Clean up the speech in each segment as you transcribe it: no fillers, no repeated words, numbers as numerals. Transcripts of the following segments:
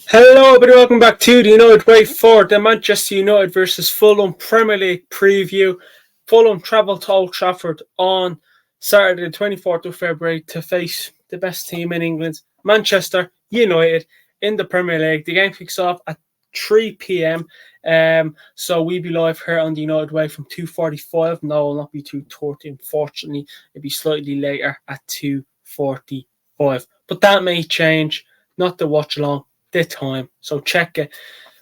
Hello, everybody. Welcome back to the United Way for the Manchester United versus Fulham Premier League preview. Fulham travel to Old Trafford on Saturday, the 24th of February, to face the best team in England, Manchester United, in the Premier League. The game kicks off at 3 p.m. So we'll be live here on the United Way from 2:45. No, it will not be 2:30. Unfortunately, it'll be slightly later at 2:45. But that may change. Not to watch along the time. So check it.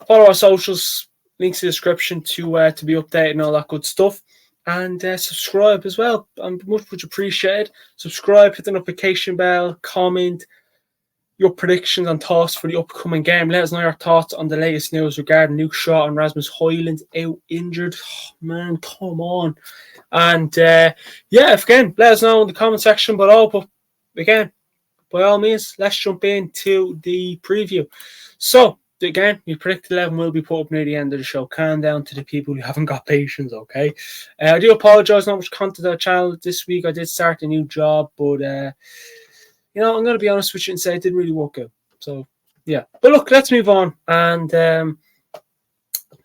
Follow our socials, links in the description to be updated and all that good stuff. And subscribe as well. I'm much appreciated. Subscribe, hit the notification bell, comment your predictions and thoughts for the upcoming game. Let us know your thoughts on the latest news regarding Luke Shaw and Rasmus Hojlund out injured. Oh, man, come on. And again, let us know in the comment section below. But again, by all means, let's jump into the preview. So, again, we predict 11 will be put up near the end of the show. Calm down to the people who haven't got patience, okay? I do apologise, not much content on the channel this week. I did start a new job, but, I'm going to be honest with you and say it didn't really work out. So, yeah. But look, let's move on and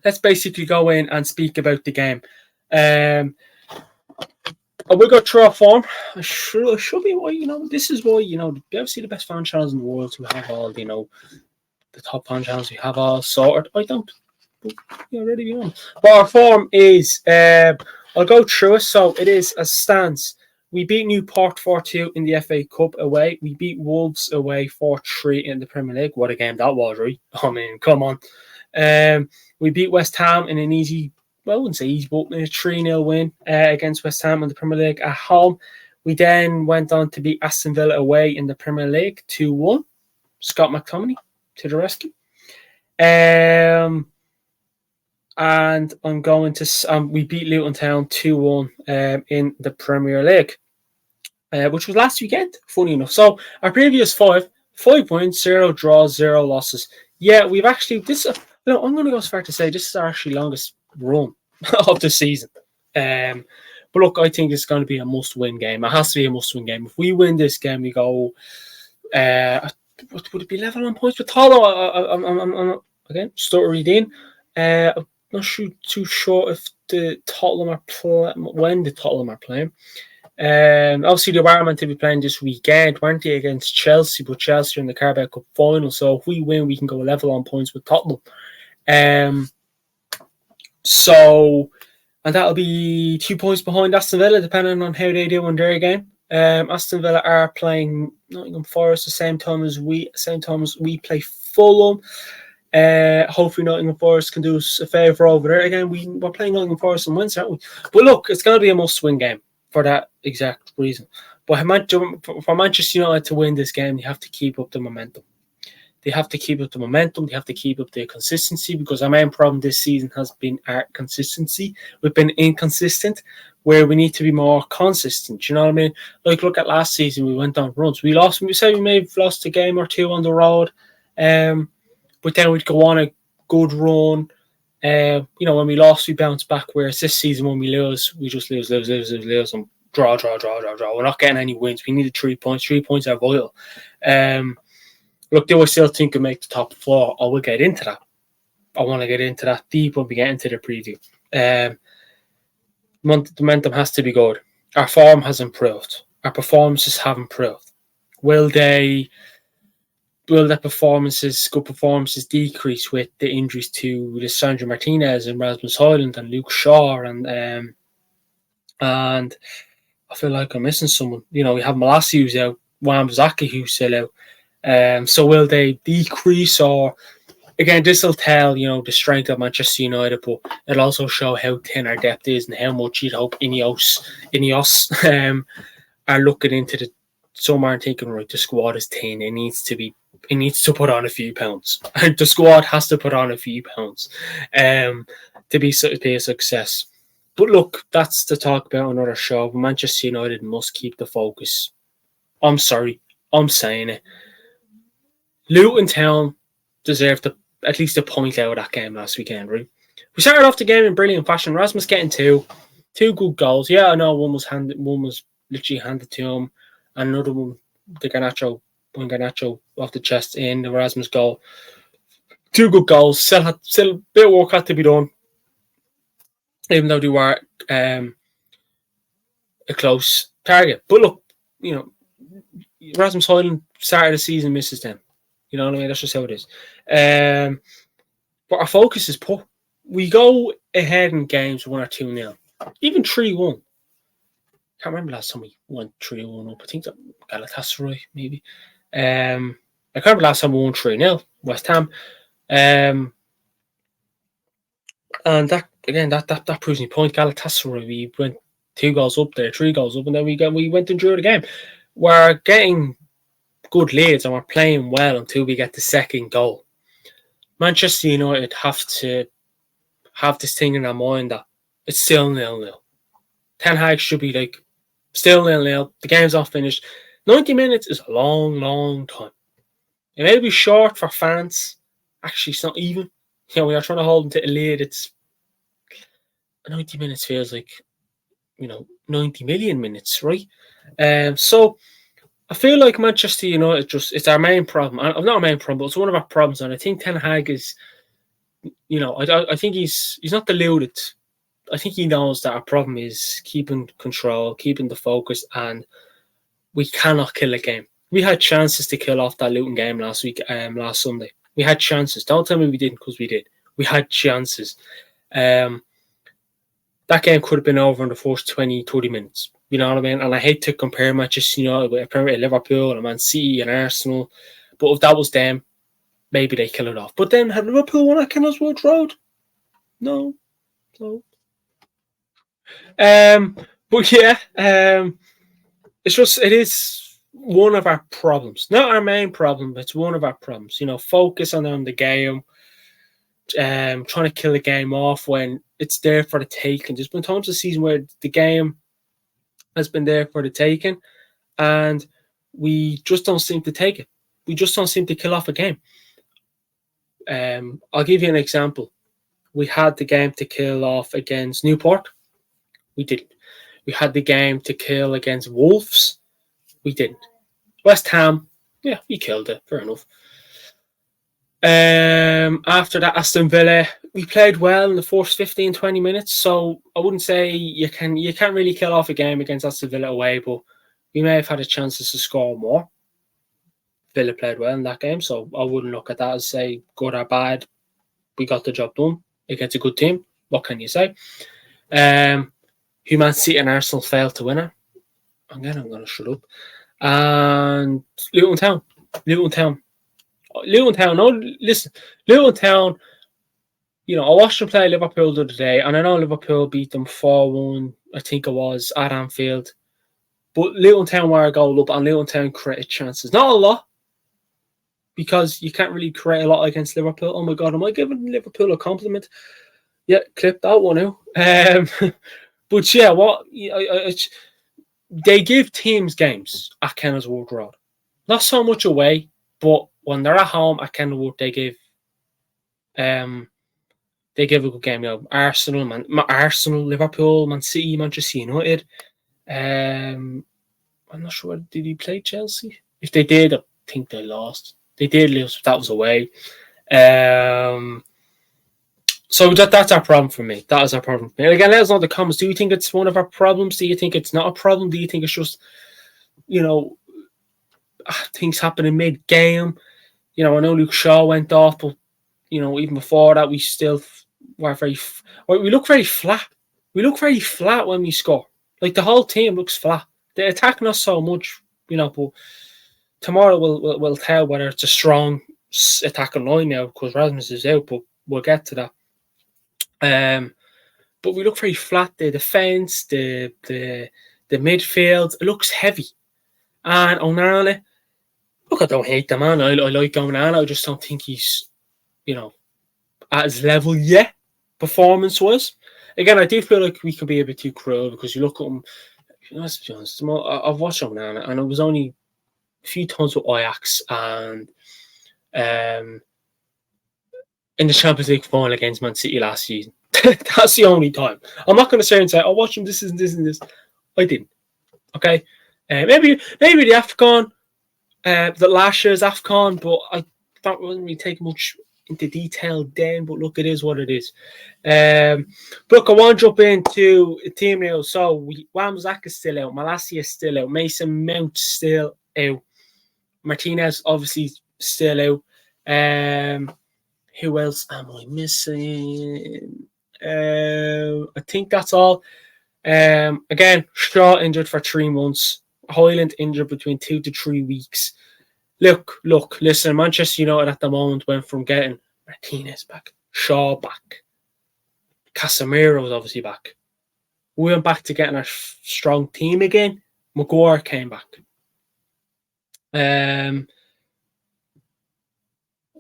let's basically go in and speak about the game. I will go through our form. I should be, this is why, you ever see the best fan channels in the world who have all, the top fan channels who have all sorted? I don't. But, ready to be on. But our form is, I'll go through it. So it is as stands. We beat Newport 4-2 in the FA Cup away. We beat Wolves away 4-3 in the Premier League. What a game that was, right? I mean, come on. We beat West Ham in an easy, well, I wouldn't say easy, but a 3-0 win against West Ham in the Premier League at home. We then went on to beat Aston Villa away in the Premier League 2-1. Scott McTominay to the rescue. And I'm going to... we beat Luton Town 2-1 in the Premier League, which was last weekend, funny enough. So our previous 5 points, 0 draws, 0 losses. Yeah, we've actually... I'm going to go as far to say this is our actually longest run of the season. But look, I think it's going to be a must-win game. It has to be a must-win game. If we win this game, we go... would it be level on points with Tolo? I'm again, stuttering in. I'm not too sure if the Tottenham are when the Tottenham are playing. Obviously, they were meant to be playing this weekend, weren't they, against Chelsea? But Chelsea are in the Carabao Cup final, so if we win, we can go level on points with Tottenham. And that'll be 2 points behind Aston Villa, depending on how they do in their game. Aston Villa are playing Nottingham Forest the same time as we play Fulham. Hopefully Nottingham Forest can do us a favour over there. Again, we're playing Nottingham Forest on Wednesday, aren't we? But look, it's going to be a must-win game for that exact reason. But for Manchester United to win this game, they have to keep up the momentum. They have to keep up the momentum. They have to keep up their consistency, because our main problem this season has been our consistency. We've been inconsistent, where we need to be more consistent. You know what I mean? Like, look at last season, we went on runs. We may have lost a game or two on the road, but then we'd go on a good run. When we lost, we bounce back. Whereas this season, when we lose, we just lose, and draw. We're not getting any wins. We needed 3 points. 3 points are vital. Look, do I still think we make the top 4? I will get into that. I want to get into that deep when we get into the preview. The momentum has to be good. Our form has improved. Our performances have improved. Will the good performances decrease with the injuries to Lisandro Martinez and Rasmus Hojlund and Luke Shaw and I feel like I'm missing someone. We have Malassi who's out, Wan-Bissaka who's still out. So will they decrease, or again, this will tell the strength of Manchester United, but it'll also show how thin our depth is and how much you'd hope Ineos are looking into the summer and thinking, right, the squad is thin. It needs to put on a few pounds. The squad has to put on a few pounds to be a success. But look, that's to talk about another show. Manchester United must keep the focus. I'm sorry, I'm saying it. Luton Town deserved at least a point out of that game last weekend, right? We started off the game in brilliant fashion. Rasmus getting two good goals. Yeah, I know one was literally handed to him, and another one, the Garnacho off the chest in the Rasmus goal. 2 good goals. Still a bit of work had to be done, even though they were a close target. But look, you know, Rasmus Hojlund started the season, misses them. You know what I mean? That's just how it is. But our focus is poor. We go ahead in games 1 or 2-0, even 3-1. Can't remember last time we won 3-1 up. I think that Galatasaray maybe. I can't remember last time we won 3-0 West Ham. And that proves my point. Galatasaray, we went 2 goals up there, 3 goals up, and then we went and drew the game. We're getting good leads and we're playing well until we get the second goal. Manchester United have to have this thing in their mind that it's still 0-0. Ten Hag should be like, still 0-0. The game's not finished. 90 minutes is a long, long time. It may be short for fans. Actually, it's not even. You know, we are trying to hold them to a lead. It's 90 minutes feels like, 90 million minutes, right? So I feel like Manchester United it's our main problem. Not our main problem, but it's one of our problems. And I think Ten Hag is, I think he's not deluded. I think he knows that our problem is keeping control, keeping the focus, and we cannot kill a game. We had chances to kill off that Luton game last Sunday. We had chances. Don't tell me we didn't, because we did. We had chances. That game could have been over in the first 20, 30 minutes. You know what I mean? And I hate to compare Manchester United with Liverpool and Man City and Arsenal. But if that was them, maybe they kill it off. But then, had Liverpool won at Kenilworth Road? No. But yeah, it is one of our problems. Not our main problem, but it's one of our problems. Focus on the game, trying to kill the game off when it's there for the taking. There's been times this season where the game has been there for the taking, and we just don't seem to take it. We just don't seem to kill off a game. I'll give you an example. We had the game to kill off against Newport. We didn't. We had the game to kill against Wolves. We didn't. West Ham, yeah, we killed it. Fair enough. After that, Aston Villa, we played well in the first 15, 20 minutes. So I wouldn't say you can't really kill off a game against Aston Villa away, but we may have had a chance to score more. Villa played well in that game, so I wouldn't look at that as say good or bad. We got the job done against a good team. What can you say? Man City and Arsenal failed to win it. Again, I'm going to shut up. And Luton Town. No, listen. Luton Town, I watched them play Liverpool the other day, and I know Liverpool beat them 4-1, I think it was, at Anfield. But Luton Town were a goal up, and Luton Town created chances. Not a lot, because you can't really create a lot against Liverpool. Oh my God, am I giving Liverpool a compliment? Yeah, clip that one out. But yeah, they give teams games at Kenilworth Road. Not so much away, but when they're at home at Kenilworth, they give a good game. Arsenal, Liverpool, Man City, Manchester United. I'm not sure. Did he play Chelsea? If they did, I think they lost. They did lose. That was away. So that's our problem for me. That is our problem. And again, let us know in the comments. Do you think it's one of our problems? Do you think it's not a problem? Do you think it's just, things happening mid-game? I know Luke Shaw went off, but, even before that, we still were we look very flat. We look very flat when we score. Like, the whole team looks flat. They're attacking us so much, but tomorrow we'll tell whether it's a strong attacking line now, because Rasmus is out, but we'll get to that. But we look very flat. The defence, the midfield, it looks heavy. And O'Neill, look, I don't hate the man. I like O'Neill. I just don't think he's, at his level yet, performance-wise. Again, I do feel like we could be a bit too cruel, because you look at him. Let's be honest, I've watched O'Neill, and it was only a few times with Ajax and in the Champions League final against Man City last season. That's the only time. I'm not going to say and say, watch him, this and this and this. I didn't. Okay? Maybe the AFCON, the last year's AFCON, but I don't really take much into detail then, but look, it is what it is. Look, I want to jump into a team now. So, Wan-Bissaka is still out. Malacia is still out. Mason Mount still out. Martinez, obviously, still out. Who else am I missing? I think that's all. Again, Shaw injured for 3 months. Hojlund injured between 2 to 3 weeks. Look, listen, Manchester United at the moment went from getting Martinez back, Shaw back, Casemiro was obviously back. We went back to getting a strong team again. Maguire came back.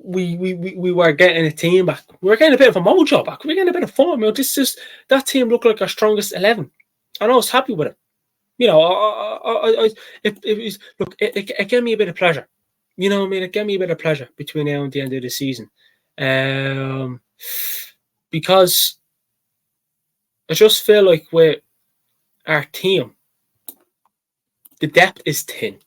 We were getting a team back. We were getting a bit of a mojo back. We were getting a bit of form. That team looked like our strongest 11, and I was happy with it. It was look. It gave me a bit of pleasure. You know what I mean? It gave me a bit of pleasure between now and the end of the season, because I just feel like with our team, the depth is thin.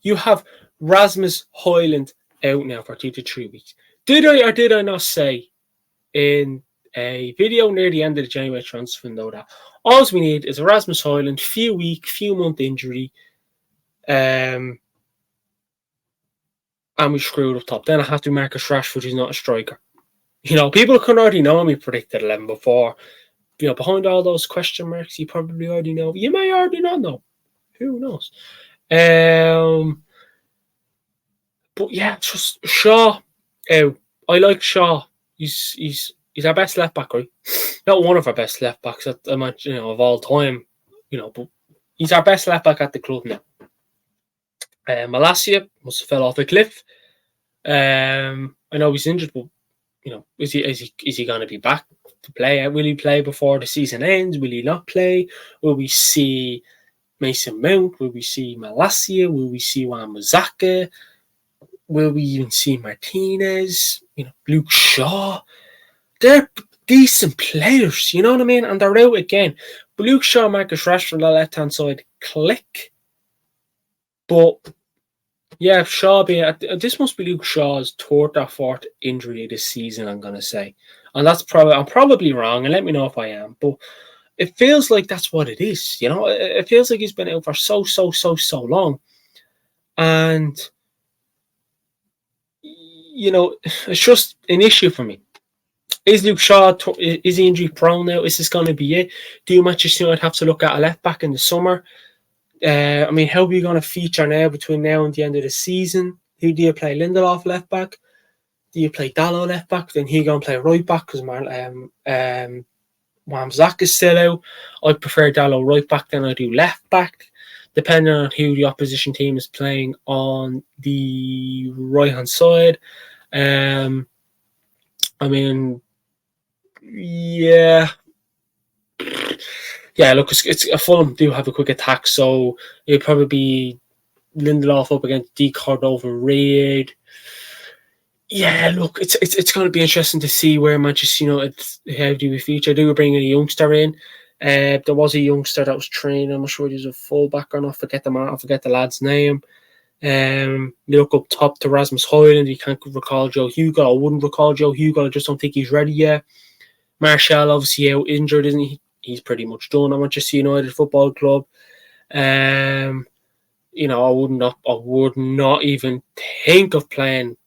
You have Rasmus Hojlund out now for 2 to 3 weeks. Did I or did I not say in a video near the end of the January transfer window that all we need is a Rasmus Hojlund, few month injury, and we screwed up top. Then I have to Marcus Rashford, who's not a striker. People can already know me predicted 11 before. Behind all those question marks, you probably already know. You may already not know. Who knows? But yeah, just Shaw. I like Shaw. He's our best left back, right? Not one of our best left backs of all time. But he's our best left back at the club now. Malacia must have fell off a cliff. I know he's injured, but is he going to be back to play? Will he play before the season ends? Will he not play? Will we see Mason Mount? Will we see Malacia? Will we see Wan-Bissaka? Will we even see Martinez? Luke Shaw? They're decent players, you know what I mean? And they're out again. But Luke Shaw, Marcus Rashford on the left-hand side, click. But yeah, Shaw this must be Luke Shaw's third or fourth injury this season, I'm going to say. And I'm probably wrong, and let me know if I am. But it feels like that's what it is, It feels like he's been out for so long. And, it's just an issue for me. Is Luke Shaw, is he injury prone now? Is this going to be it? Do Manchester United have to look at a left back in the summer? How are you going to feature now between now and the end of the season? Who do you play? Lindelof left back? Do you play Dalot left back? Then he going to play right back because Wan-Bissaka is still out. I prefer Dalot right back than I do left back, depending on who the opposition team is playing on the right hand side. Yeah, look, it's Fulham do have a quick attack, so it'll probably be Lindelof up against Cordova Reid. Yeah, look, it's going to be interesting to see where Manchester United, how do we feature? Do we bring a youngster in? There was a youngster that was trained. I'm not sure he's a fullback or not. I forget the lad's name. You look up top to Rasmus Hojlund. You can't recall Joe Hugo. I wouldn't recall Joe Hugo. I just don't think he's ready yet. Martial obviously out injured, isn't he? He's pretty much done at Manchester United Football Club. I would not even think of playing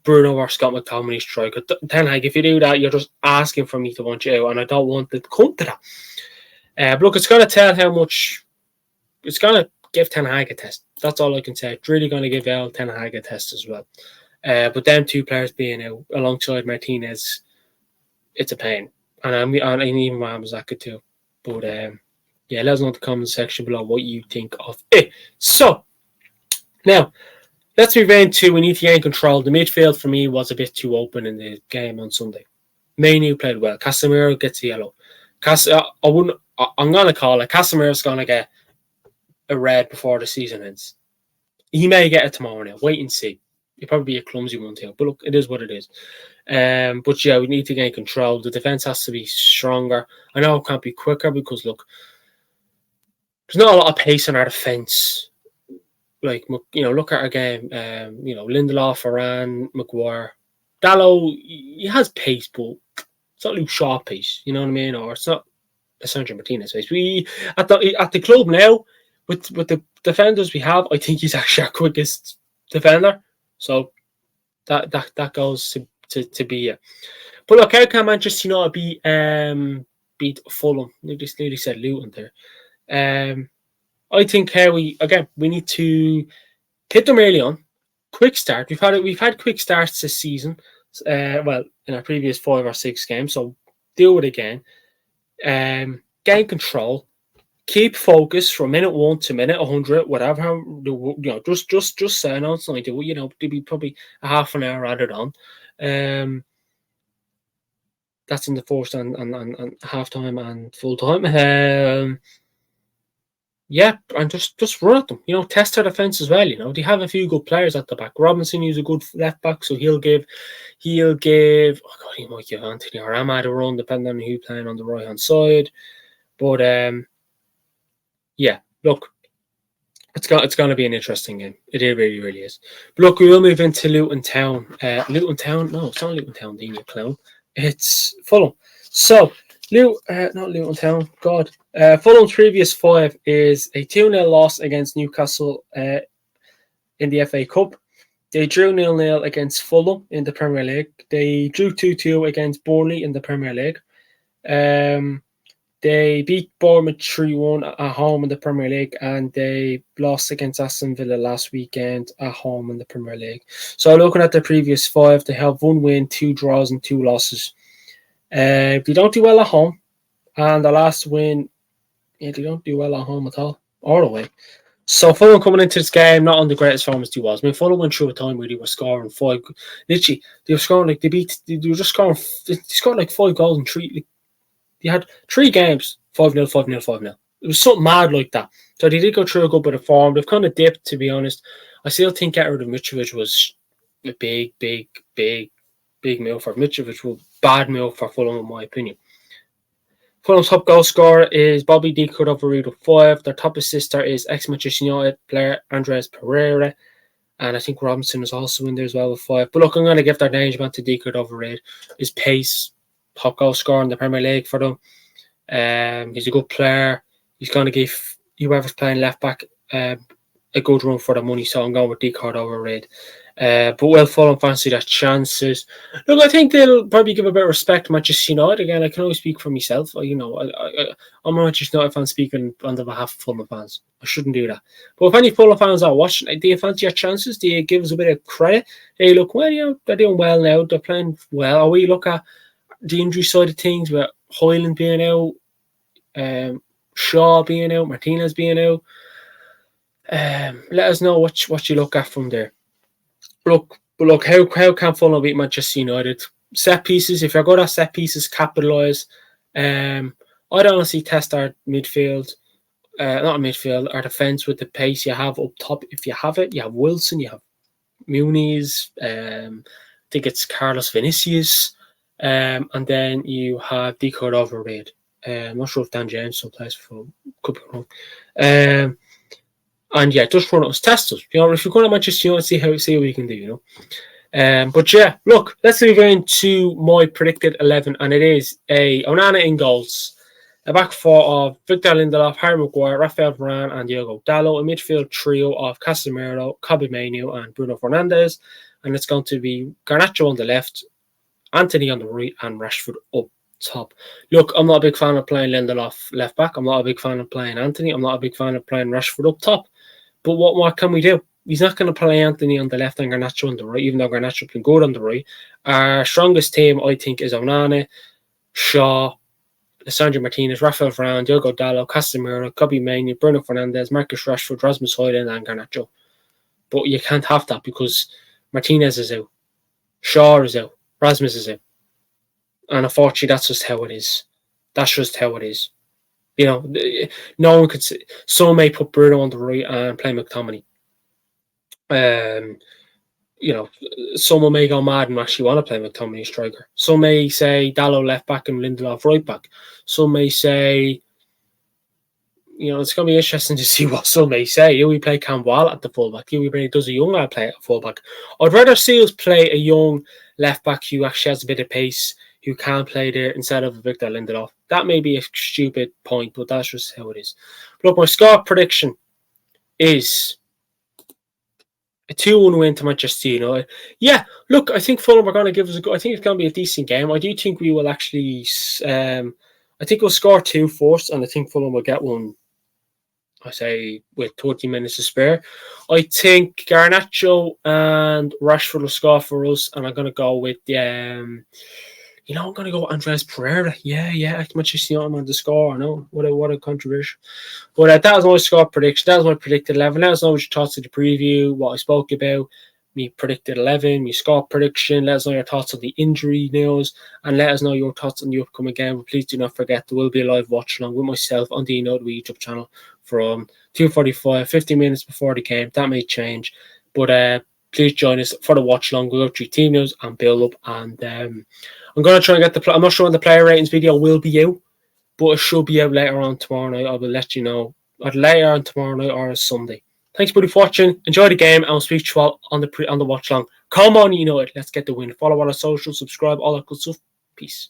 Bruno or Scott McTominay striker. Ten Hag, if you do that, you're just asking for me to want you out, and I don't want to come to that. But look, it's going to tell how much. It's going to give Ten Hag a test. That's all I can say. It's really going to give Ten Hag a test as well. But them two players being out alongside Martinez, it's a pain. And even Wan-Bissaka too. But let us know in the comment section below what you think of it. So, now, let's move into we need to gain control. The midfield for me was a bit too open in the game on Sunday. Mainu played well. Casemiro gets a yellow. I'm going to call it. Casemiro's going to get a red before the season ends. He may get it tomorrow now. Wait and see. It'll probably be a clumsy one too. But look, it is what it is. But yeah, we need to gain control. The defence has to be stronger. I know it can't be quicker because look, there's not a lot of pace in our defence. look at our game. Lindelof, Varane, Maguire, Dallo. He has pace, but it's not Luke Shaw pace. You know what I mean? Or it's not Sandro Martinez pace. We at the club now with the defenders we have. I think he's actually our quickest defender. So that goes to be it. But look, how can Manchester United beat Fulham? They just nearly said Luton there. I think we need to hit them early on. Quick start. We've had quick starts this season. In our previous 5 or 6 games. So do it again. Gain control. Keep focus from minute 1 to minute 100, whatever. Just say no, it's not do. There'll be probably a half an hour added on. That's in the first and half time and full time. And just run at them. Test their defense as well. They have a few good players at the back. Robinson is a good left back, so he'll give. He might give Anthony or Ahmad a run, depending on who's playing on the right hand side. But look, it's going to be an interesting game. It really, really is. But look, we will move into Luton Town. Luton Town? No, it's not Luton Town, you clown. It's Fulham. So, not Luton Town. God. Fulham's previous 5 is a 2-0 loss against Newcastle in the FA Cup. They drew 0-0 against Fulham in the Premier League. They drew 2-2 against Burnley in the Premier League. They beat Bournemouth 3-1 at home in the Premier League, and they lost against Aston Villa last weekend at home in the Premier League. So looking at the previous 5, they have 1 win, 2 draws and 2 losses. They don't do well at home, and the last win, they don't do well at home at all away. So Fulham coming into this game not on the greatest form as they was. I mean, Fulham went through a time where they were scoring 5. Literally, they were scoring like they scored like 5 goals in 3. They had 3 games, 5-0, 5-0, 5-0. It was something mad like that. So they did go through a good bit of form. They've kind of dipped, to be honest. I still think getting rid of Mitrovic was a big move for Mitrovic. Was a bad move for Fulham, in my opinion. Fulham's top goal scorer is Bobby De Cordova-Reid with 5. Their top assister is ex-Manchester United player Andres Pereira. And I think Robinson is also in there as well with 5. But look, I'm going to give their names back to De Cordova-Reid. His pace, top goal scorer in the Premier League for them. He's a good player. He's going to give whoever's playing left back a good run for the money. So I'm going with De Cordova-Reid. But will Fulham fancy their chances? Look, I think they'll probably give a bit of respect to Manchester United. Again, I can only speak for myself. I'm a Manchester United fan speaking on the behalf of Fulham fans. I shouldn't do that. But if any Fulham fans are watching, do you fancy your chances? Do you give us a bit of credit? Hey, look, well, they're doing well now. They're playing well. Or we look at the injury side of things with Hojlund being out, Shaw being out, Martinez being out. Let us know what you look at from there. Look, how can Fulham beat Manchester United? Set pieces, if you're good at set pieces, capitalise. I'd honestly test our midfield, not midfield, our defence with the pace you have up top. If you have it, you have Wilson, you have Muniz, I think it's Carlos Vinicius, and then you have De Cordova-Reid. I'm not sure if Dan James still plays for, could be wrong. And yeah, just run us, test us. If you're going to Manchester United, see what we can do. But yeah, look, let's move into my predicted 11, and it is a Onana in goals, a back 4 of Victor Lindelof, Harry Maguire, Rafael Varane, and Diogo Dallo, a midfield trio of Casemiro, Kobbie Mainoo, and Bruno Fernandes, and it's going to be Garnacho on the left, Anthony on the right, and Rashford up top. Look, I'm not a big fan of playing Lindelof left back. I'm not a big fan of playing Anthony. I'm not a big fan of playing Rashford up top. But what can we do? He's not going to play Anthony on the left and Garnacho on the right, even though Garnacho been good on the right. Our strongest team, I think, is Onana, Shaw, Sandro Martinez, Rafael Varane, Diogo Dallo, Casemiro, Kobbie Mainoo, Bruno Fernandes, Marcus Rashford, Rasmus Hojlund, and Garnacho. But you can't have that because Martinez is out, Shaw is out, Rasmus is out. And unfortunately, that's just how it is. That's just how it is. No one could say. Some may put Bruno on the right and play McTominay. Someone may go mad and actually want to play McTominay striker. Some may say Dallo left back and Lindelof right back. Some may say it's going to be interesting to see what some may say. We play Campbell at the fullback. We bring does a young lad play at fullback. I'd rather see us play a young left back who actually has a bit of pace, who can play there instead of Victor Lindelof. That may be a stupid point, but that's just how it is. Look, my score prediction is a 2-1 win to Manchester United. Yeah, look, I think Fulham are going to give us a go. I think it's going to be a decent game. I do think we will actually. I think we'll score 2 first, and I think Fulham will get one. I say with 30 minutes to spare. I think Garnacho and Rashford will score for us, and I'm going to go with I'm going to go with Andres Pereira. Yeah, Manchester United on the score. I know what a controversial. But that was my score prediction. That was my predicted 11. Let us know what your thoughts of the preview, what I spoke about, me predicted 11, me score prediction. Let us know your thoughts on the injury news, and let us know your thoughts on the upcoming game. But please do not forget there will be a live watch along with myself on the United YouTube channel from 2:45, 50 minutes before the game. That may change, but please join us for the watch along. We'll go through team news and build up, and I'm going to try and get I'm not sure when the player ratings video will be out, but it should be out later on tomorrow night. I will let you know either later on tomorrow night or Sunday. Thanks, buddy, for watching. Enjoy the game, and I'll speak to you all on the watch long. Come on, United. Let's get the win. Follow our socials, subscribe, all that good stuff. Peace.